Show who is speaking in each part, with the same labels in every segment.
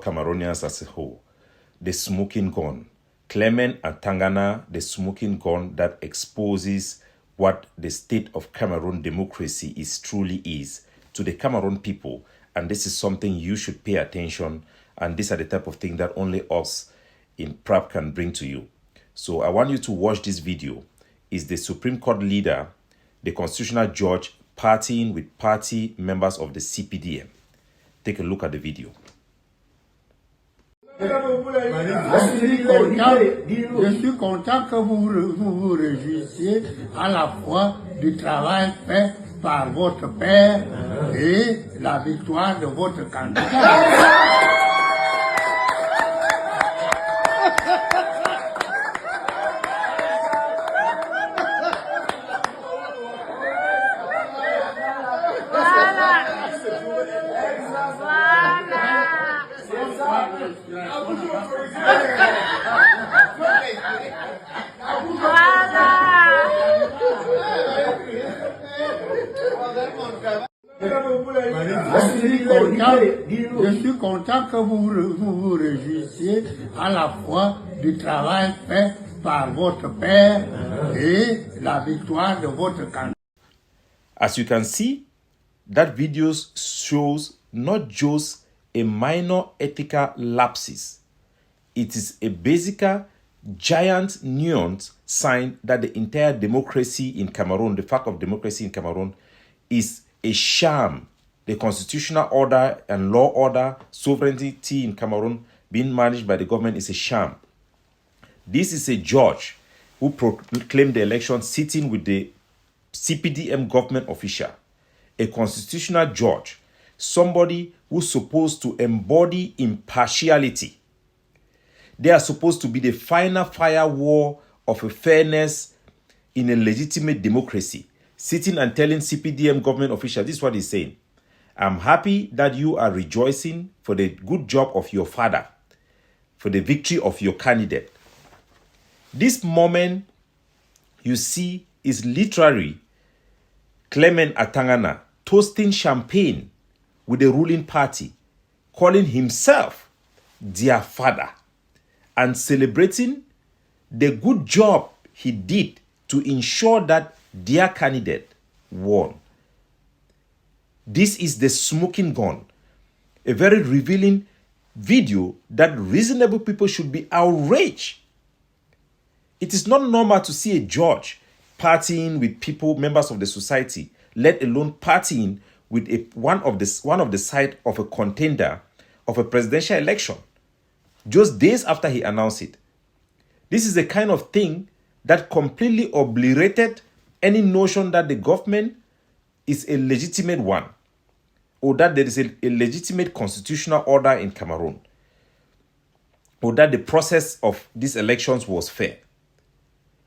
Speaker 1: Cameroonians as a whole. The smoking gun. Clement and Atangana, the smoking gun that exposes what the state of Cameroon democracy truly is to the Cameroon people. And this is something you should pay attention. And these are the type of thing that only us in PRAP can bring to you. So I want you to watch this video. Is the Supreme Court leader, the constitutional judge, partying with party members of the CPDM. Take a look at the video.
Speaker 2: Je suis content que vous vous réjouissiez à la fois du travail fait par votre père et la victoire de votre candidat. Je suis content que vous vous réjouissiez à la fois du travail fait par votre père et la victoire de votre candidat.
Speaker 1: As you can see, that video shows not just a minor ethical lapses. It is a basic, giant nuance sign that the entire democracy in Cameroon, the fact of democracy in Cameroon, is a sham. The constitutional order and law order, sovereignty in Cameroon being managed by the government is a sham. This is a judge who proclaimed the election sitting with the CPDM government official, a constitutional judge, somebody who's supposed to embody impartiality. They are supposed to be the final firewall of a fairness in a legitimate democracy, sitting and telling CPDM government officials, this is what he's saying. I'm happy that you are rejoicing for the good job of your father, for the victory of your candidate. This moment you see is literally Clement Atangana toasting champagne with the ruling party, calling himself their father, and celebrating the good job he did to ensure that their candidate won. This is the smoking gun, a very revealing video that reasonable people should be outraged. It is not normal to see a judge partying with people, members of the society, let alone partying with one of the side of a contender of a presidential election, just days after he announced it. This is the kind of thing that completely obliterated any notion that the government is a legitimate one, or that there is a legitimate constitutional order in Cameroon, or that the process of these elections was fair.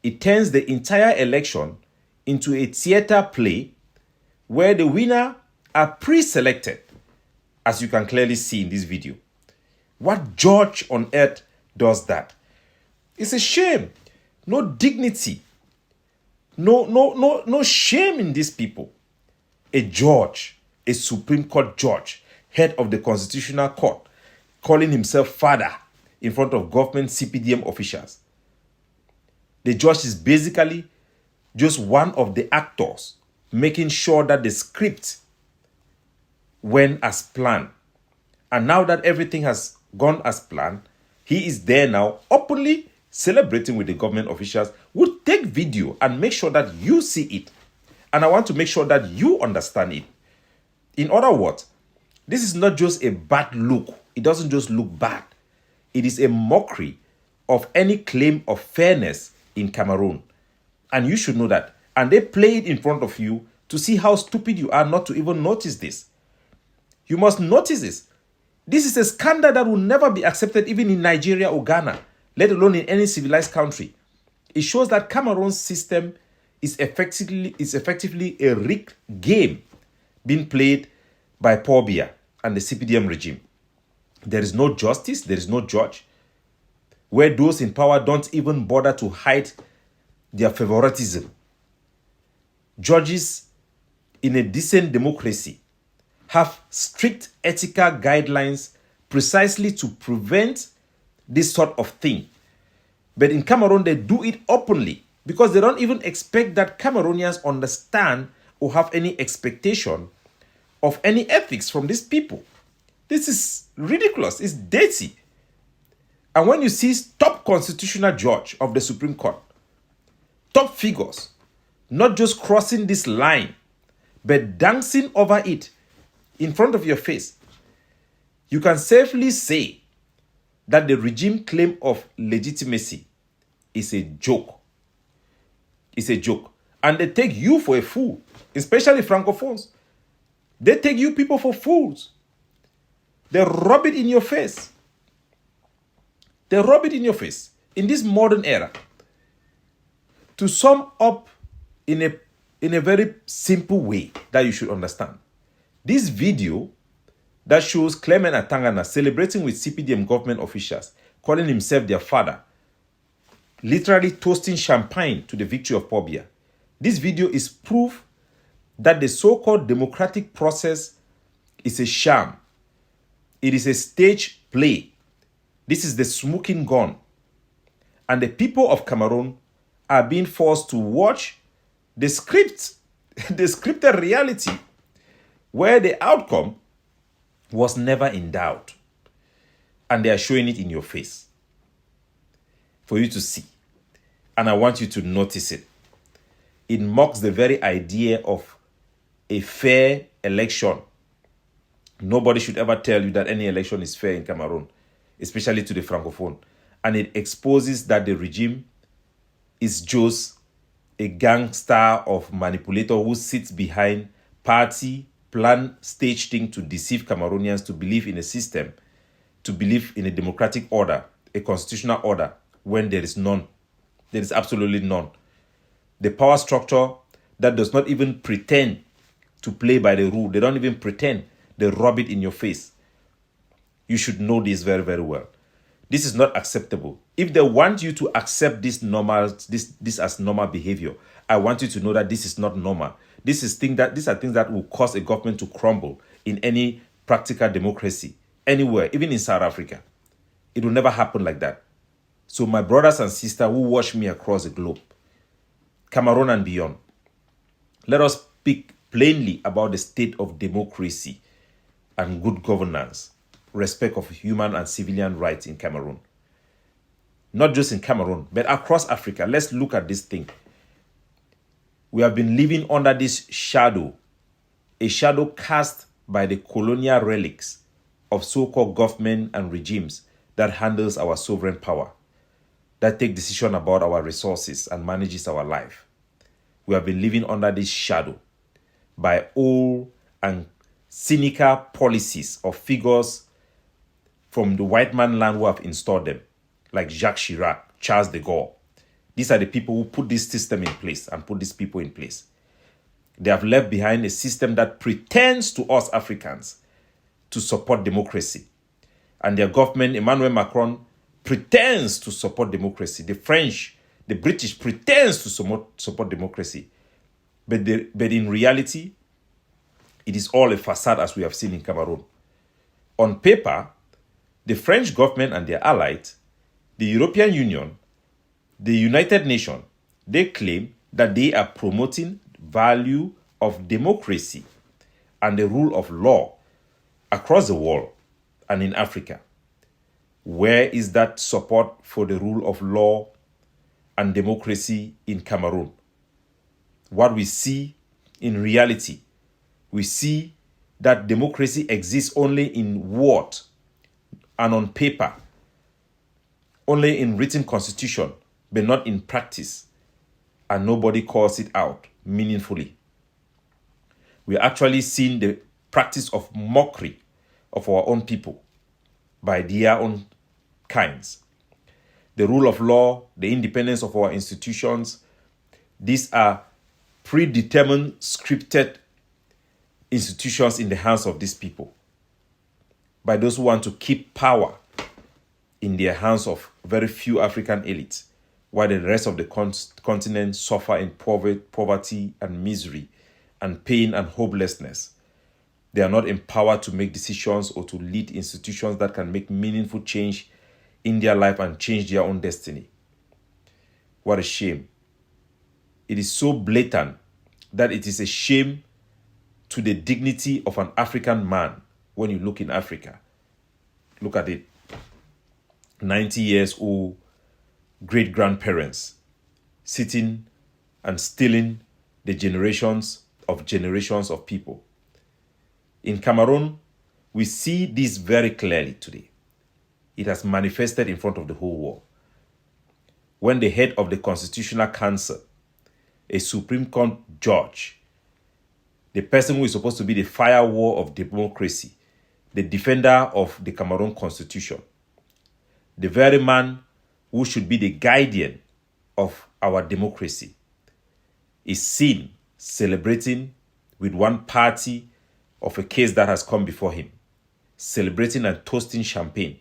Speaker 1: It turns the entire election into a theater play where the winner are pre-selected, as you can clearly see in this video. What judge on earth does that? It's a shame. No dignity. No shame in these people. A judge, a Supreme Court judge, head of the Constitutional Court, calling himself father in front of government CPDM officials. The judge is basically just one of the actors making sure that the script went as planned. And now that everything has gone as planned, he is there now openly celebrating with the government officials. We'll take video and make sure that you see it. And I want to make sure that you understand it. In other words, this is not just a bad look. It doesn't just look bad. It is a mockery of any claim of fairness in Cameroon. And you should know that. And they play it in front of you to see how stupid you are not to even notice this. You must notice this. This is a scandal that will never be accepted even in Nigeria or Ghana, let alone in any civilized country. It shows that Cameroon's system is effectively a rigged game being played by Paul Biya and the CPDM regime. There is no justice, there is no judge, where those in power don't even bother to hide their favoritism. Judges in a decent democracy have strict ethical guidelines precisely to prevent this sort of thing. But in Cameroon, they do it openly because they don't even expect that Cameroonians understand or have any expectation of any ethics from these people. This is ridiculous. It's dirty. And when you see top constitutional judge of the Supreme Court, top figures, not just crossing this line, but dancing over it in front of your face, you can safely say that the regime claim of legitimacy is a joke. It's a joke. And they take you for a fool, especially Francophones. They take you people for fools. They rub it in your face. They rub it in your face in this modern era. To sum up in a very simple way that you should understand, this video that shows Clement Atangana celebrating with CPDM government officials, calling himself their father, literally toasting champagne to the victory of Pobia. This video is proof that the so-called democratic process is a sham. It is a stage play. This is the smoking gun. And the people of Cameroon are being forced to watch the script, the scripted reality, where the outcome was never in doubt. And they are showing it in your face for you to see. And I want you to notice it. It mocks the very idea of a fair election. Nobody should ever tell you that any election is fair in Cameroon, especially to the Francophone. And it exposes that the regime is just a gangster of manipulator who sits behind party, plan, stage thing to deceive Cameroonians to believe in a system, to believe in a democratic order, a constitutional order, when there is none. There is absolutely none. The power structure that does not even pretend to play by the rule. They don't even pretend. They rub it in your face. You should know this very, very well. This is not acceptable. If they want you to accept this as normal behavior, I want you to know that this is not normal. These are things that will cause a government to crumble in any practical democracy, anywhere, even in South Africa. It will never happen like that. So my brothers and sisters who watch me across the globe, Cameroon and beyond, let us speak plainly about the state of democracy and good governance, respect of human and civilian rights in Cameroon. Not just in Cameroon, but across Africa. Let's look at this thing. We have been living under this shadow, a shadow cast by the colonial relics of so-called government and regimes that handles our sovereign power, that take decision about our resources and manages our life. We have been living under this shadow by old and cynical policies of figures from the white man land who have installed them, like Jacques Chirac, Charles de Gaulle. These are the people who put this system in place and put these people in place. They have left behind a system that pretends to us Africans to support democracy. And their government, Emmanuel Macron, pretends to support democracy. The French, the British pretends to support democracy. But in reality, it is all a facade, as we have seen in Cameroon. On paper, the French government and their allies, the European Union, the United Nations, they claim that they are promoting value of democracy and the rule of law across the world and in Africa. Where is that support for the rule of law and democracy in Cameroon? What we see in reality, we see that democracy exists only in word and on paper, only in written constitution, but not in practice, and nobody calls it out meaningfully. We are actually seeing the practice of mockery of our own people by their own kinds. The rule of law, the independence of our institutions, these are predetermined, scripted institutions in the hands of these people, by those who want to keep power in their hands of very few African elites, while the rest of the continent suffer in poverty and misery and pain and hopelessness. They are not empowered to make decisions or to lead institutions that can make meaningful change in their life and change their own destiny. What a shame. It is so blatant that it is a shame to the dignity of an African man when you look in Africa. Look at it. 90 years old great-grandparents sitting and stealing the generations of people. In Cameroon, we see this very clearly today. It has manifested in front of the whole world. When the head of the Constitutional Council, a Supreme Court judge, the person who is supposed to be the firewall of democracy, the defender of the Cameroon Constitution, the very man who should be the guardian of our democracy, is seen celebrating with one party of a case that has come before him, celebrating and toasting champagne,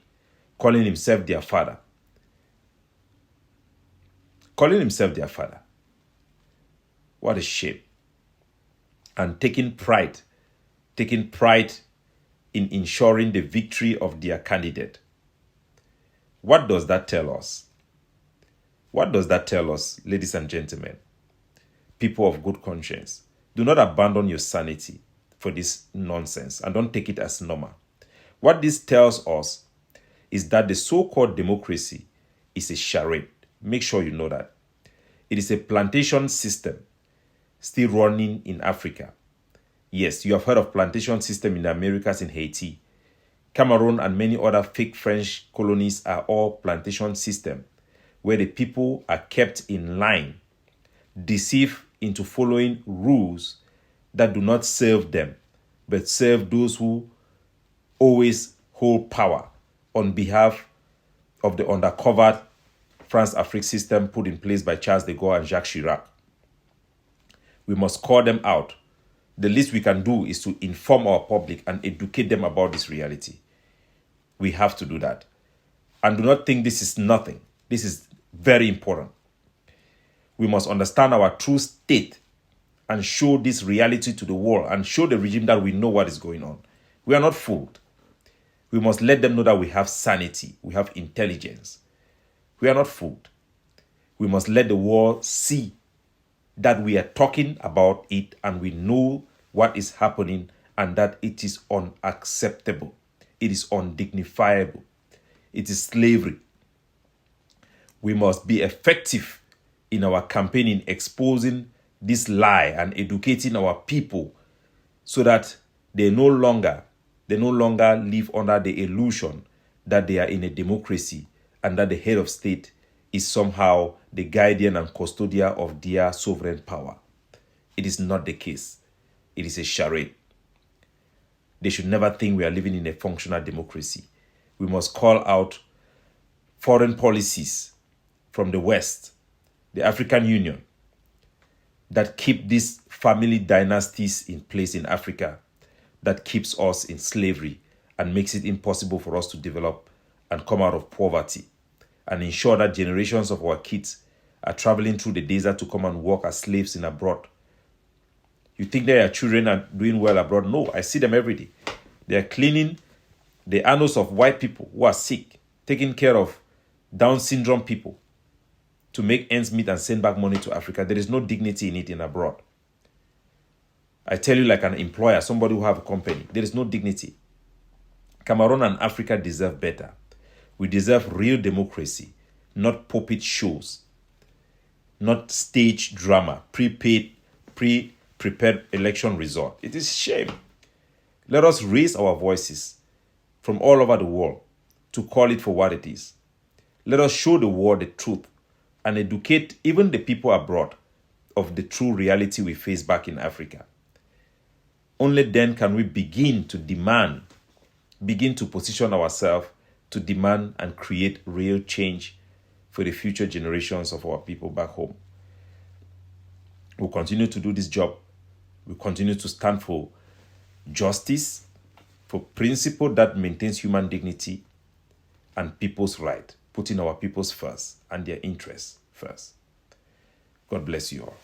Speaker 1: calling himself their father. Calling himself their father. What a shame. And taking pride in ensuring the victory of their candidate. What does that tell us? What does that tell us, ladies and gentlemen? People of good conscience, do not abandon your sanity for this nonsense and don't take it as normal. What this tells us is that the so-called democracy is a charade. Make sure you know that. It is a plantation system still running in Africa. Yes, you have heard of plantation system in the Americas, in Haiti. Cameroon and many other fake French colonies are all plantation system where the people are kept in line, deceived into following rules that do not serve them, but serve those who always hold power on behalf of the undercover France-Afrique system put in place by Charles de Gaulle and Jacques Chirac. We must call them out. The least we can do is to inform our public and educate them about this reality. We have to do that. And do not think this is nothing. This is very important. We must understand our true state and show this reality to the world and show the regime that we know what is going on. We are not fooled. We must let them know that we have sanity, we have intelligence. We are not fooled. We must let the world see that we are talking about it and we know what is happening and that it is unacceptable. It is undignifiable. It is slavery. We must be effective in our campaign in exposing this lie and educating our people so that they no longer live under the illusion that they are in a democracy and that the head of state is somehow the guardian and custodian of their sovereign power. It is not the case. It is a charade. They should never think we are living in a functional democracy. We must call out foreign policies from the West, the African Union, that keep these family dynasties in place in Africa, that keeps us in slavery and makes it impossible for us to develop and come out of poverty, and ensure that generations of our kids are traveling through the desert to come and work as slaves in abroad. You think their children are doing well abroad? No, I see them every day. They are cleaning the annals of white people who are sick, taking care of Down syndrome people to make ends meet and send back money to Africa. There is no dignity in it in abroad. I tell you, like an employer, somebody who have a company, there is no dignity. Cameroon and Africa deserve better. We deserve real democracy, not puppet shows, not stage drama, pre-prepared election result. It is shame. Let us raise our voices from all over the world to call it for what it is. Let us show the world the truth and educate even the people abroad of the true reality we face back in Africa. Only then can we begin to position ourselves to demand and create real change for the future generations of our people back home. We'll continue to do this job. We'll continue to stand for justice, for principle that maintains human dignity and people's right, putting our peoples first and their interests first. God bless you all.